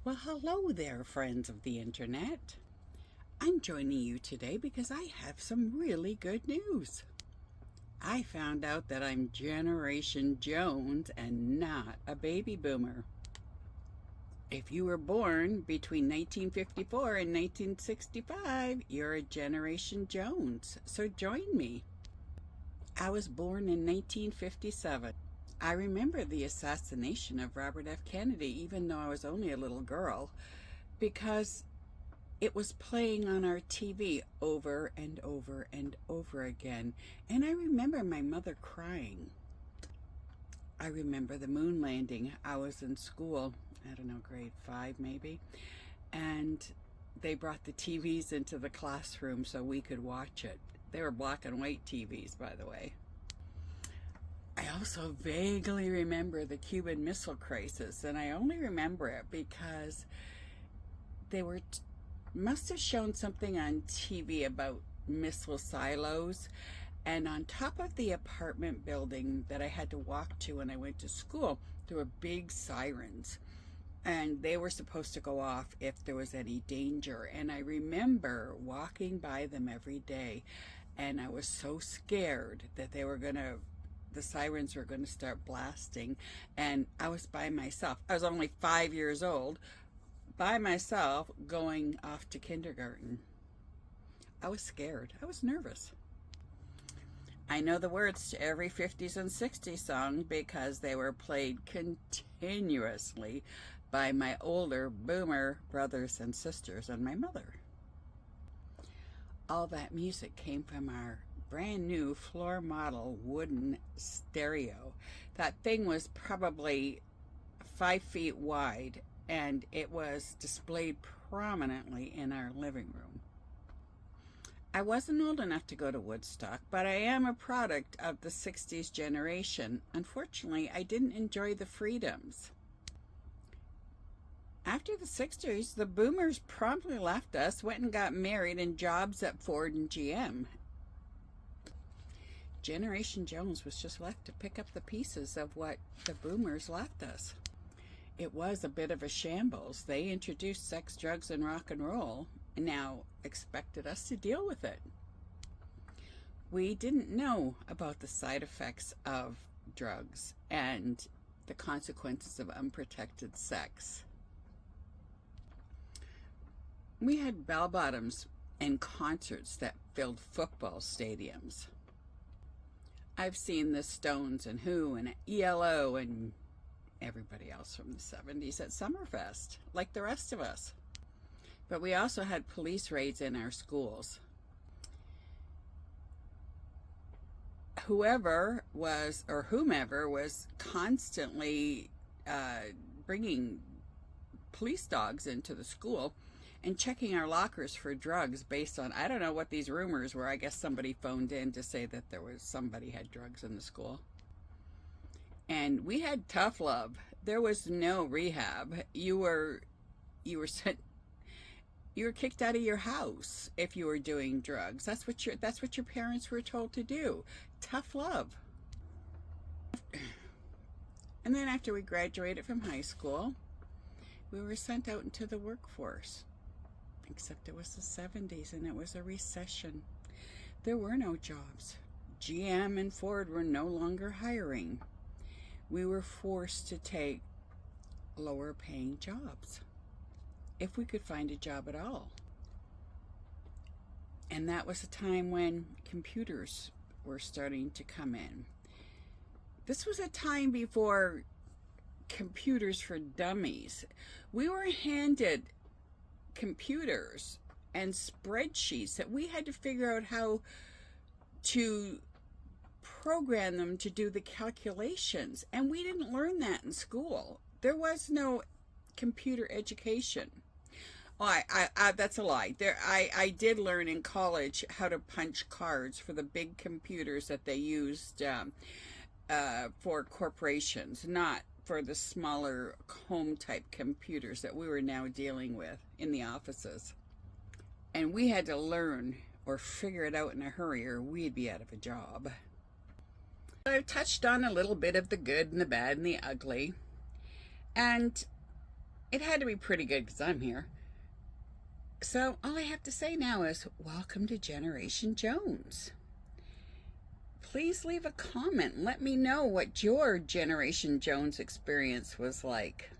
Well, hello there, friends of the internet. I'm joining you today because I have some really good news. I found out that I'm Generation Jones and not a baby boomer. If you were born between 1954 and 1965, you're a Generation Jones, so join me. I was born in 1957. I remember the assassination of Robert F. Kennedy, even though I was only a little girl, because it was playing on our TV over and over and over again. And I remember my mother crying. I remember the moon landing. I was in school, I don't know, grade 5 maybe, and they brought the TVs into the classroom so we could watch it. They were black and white TVs, by the way. I also vaguely remember the Cuban Missile Crisis, and I only remember it because they must have shown something on TV about missile silos, and on top of the apartment building that I had to walk to when I went to school, there were big sirens, and they were supposed to go off if there was any danger. And I remember walking by them every day, and I was so scared that the sirens were going to start blasting, and I was by myself. I was only 5 years old, by myself, going off to kindergarten. I was scared. I was nervous. I know the words to every 50s and 60s song because they were played continuously by my older boomer brothers and sisters and my mother. All that music came from our brand new floor model wooden stereo. That thing was probably 5 feet wide, and it was displayed prominently in our living room. I wasn't old enough to go to Woodstock, but I am a product of the 60s generation. Unfortunately, I didn't enjoy the freedoms. After the 60s, the boomers promptly left us, went and got married and jobs at Ford and GM. Generation Jones was just left to pick up the pieces of what the boomers left us. It was a bit of a shambles. They introduced sex, drugs, and rock and roll, and now expected us to deal with it. We didn't know about the side effects of drugs and the consequences of unprotected sex. We had bell-bottoms and concerts that filled football stadiums. I've seen the Stones and Who and ELO and everybody else from the 70s at Summerfest, like the rest of us. But we also had police raids in our schools. Whomever was constantly bringing police dogs into the school and checking our lockers for drugs based on, I don't know what these rumors were. I guess somebody phoned in to say that somebody had drugs in the school. And we had tough love. There was no rehab. You were kicked out of your house if you were doing drugs. That's what your parents were told to do. Tough love. And then after we graduated from high school, we were sent out into the workforce. Except it was the 70s and it was a recession. There were no jobs. GM and Ford were no longer hiring. We were forced to take lower paying jobs, if we could find a job at all. And that was a time when computers were starting to come in. This was a time before computers for dummies. We were handed computers and spreadsheets that we had to figure out how to program them to do the calculations, and we didn't learn that in school. There was no computer education. Oh, that's a lie. I did learn in college how to punch cards for the big computers that they used for corporations, not for the smaller home type computers that we were now dealing with in the offices. And we had to learn or figure it out in a hurry or we'd be out of a job. I've touched on a little bit of the good and the bad and the ugly. And It had to be pretty good because I'm here. So all I have to say now is welcome to Generation Jones. Please leave a comment. Let me know what your Generation Jones experience was like.